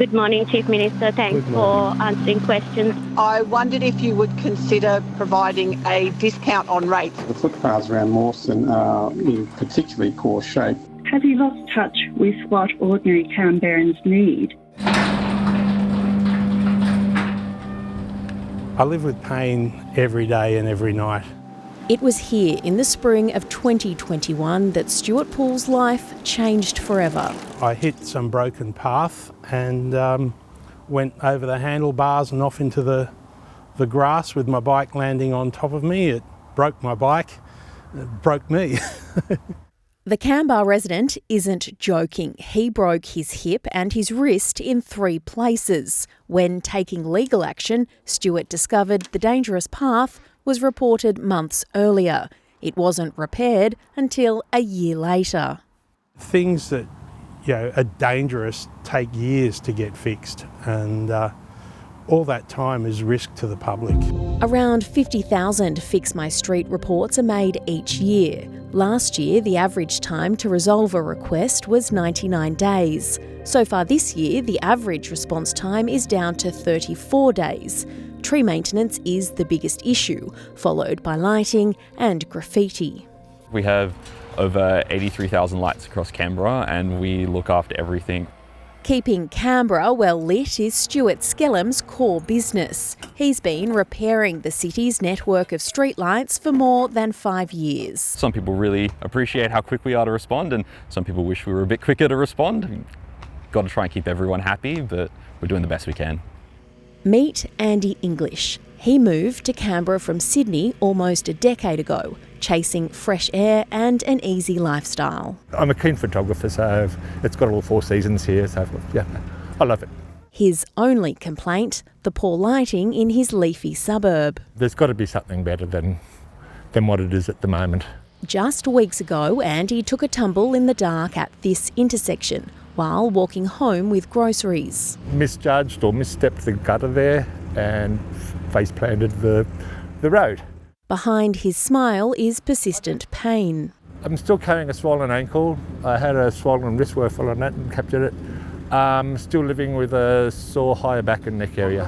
Good morning, Chief Minister. Thanks for answering questions. I wondered if you would consider providing a discount on rates. The footpaths around Mawson are in particularly poor shape. Have you lost touch with what ordinary Canberrans need? I live with pain every day and every night. It was here in the spring of 2021 that Stuart Poole's life changed forever. I hit some broken path and went over the handlebars and off into the grass with my bike landing on top of me. It broke my bike, it broke me. The Canberra resident isn't joking. He broke his hip and his wrist in 3 places. When taking legal action, Stuart discovered the dangerous path was reported months earlier. It wasn't repaired until a year later. Things that are dangerous take years to get fixed, and all that time is risk to the public. Around 50,000 Fix My Street reports are made each year. Last year, the average time to resolve a request was 99 days. So far this year, the average response time is down to 34 days. Tree maintenance is the biggest issue, followed by lighting and graffiti. We have over 83,000 lights across Canberra and we look after everything. Keeping Canberra well lit is Stuart Skellam's core business. He's been repairing the city's network of streetlights for more than 5 years. Some people really appreciate how quick we are to respond, and some people wish we were a bit quicker to respond. Got to try and keep everyone happy, but we're doing the best we can. Meet Andy English. He moved to Canberra from Sydney almost a decade ago, chasing fresh air and an easy lifestyle. I'm a keen photographer, so it's got all 4 seasons here, so yeah, I love it. His only complaint, the poor lighting in his leafy suburb. There's got to be something better than what it is at the moment. Just weeks ago, Andy took a tumble in the dark at this intersection while walking home with groceries. Misjudged or misstepped the gutter there and face planted the road. Behind his smile is persistent pain. I'm still carrying a swollen ankle. I had a swollen wrist where I fell on that and captured it. Still living with a sore higher back and neck area.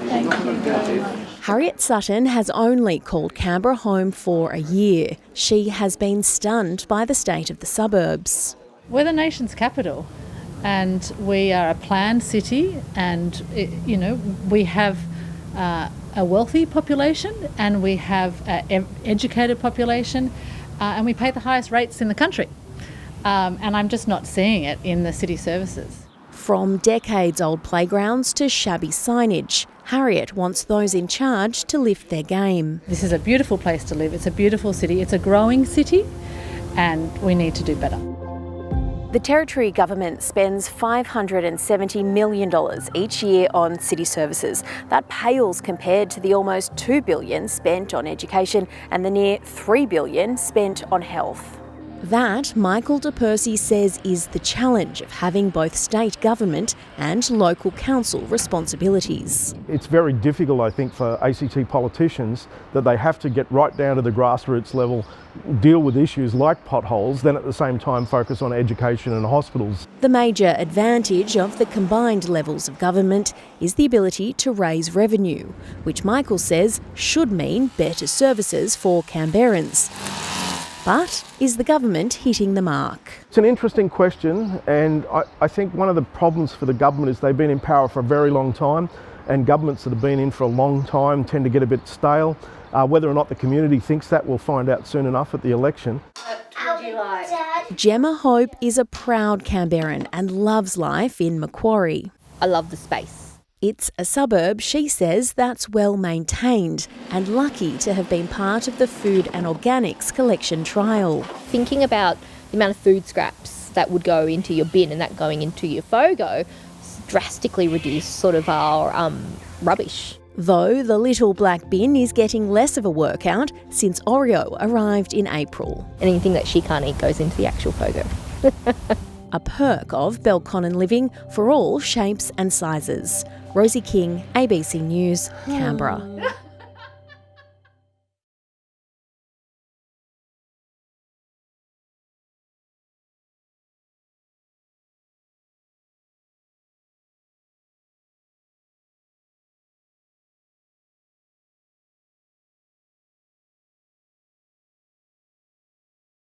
Thank you very much. Harriet Singleton has only called Canberra home for a year. She has been stunned by the state of the suburbs. We're the nation's capital and we are a planned city, and we have a wealthy population and we have an educated population and we pay the highest rates in the country. And I'm just not seeing it in the city services. From decades-old playgrounds to shabby signage, Harriet wants those in charge to lift their game. This is a beautiful place to live. It's a beautiful city. It's a growing city and we need to do better. The Territory Government spends $570 million each year on city services. That pales compared to the almost $2 billion spent on education and the near $3 billion spent on health. That, Michael De Percy says, is the challenge of having both state government and local council responsibilities. It's very difficult, I think, for ACT politicians that they have to get right down to the grassroots level, deal with issues like potholes, then at the same time focus on education and hospitals. The major advantage of the combined levels of government is the ability to raise revenue, which Michael says should mean better services for Canberrans. But is the government hitting the mark? It's an interesting question, and I think one of the problems for the government is they've been in power for a very long time, and governments that have been in for a long time tend to get a bit stale. Whether or not the community thinks that, we'll find out soon enough at the election. Gemma Hope is a proud Canberran and loves life in Macquarie. I love the space. It's a suburb, she says, that's well maintained and lucky to have been part of the Food and Organics collection trial. Thinking about the amount of food scraps that would go into your bin and that going into your FOGO drastically reduced sort of our rubbish. Though the little black bin is getting less of a workout since Oreo arrived in April. Anything that she can't eat goes into the actual FOGO. A perk of Belconnen living for all shapes and sizes. Rosie King, ABC News, Canberra.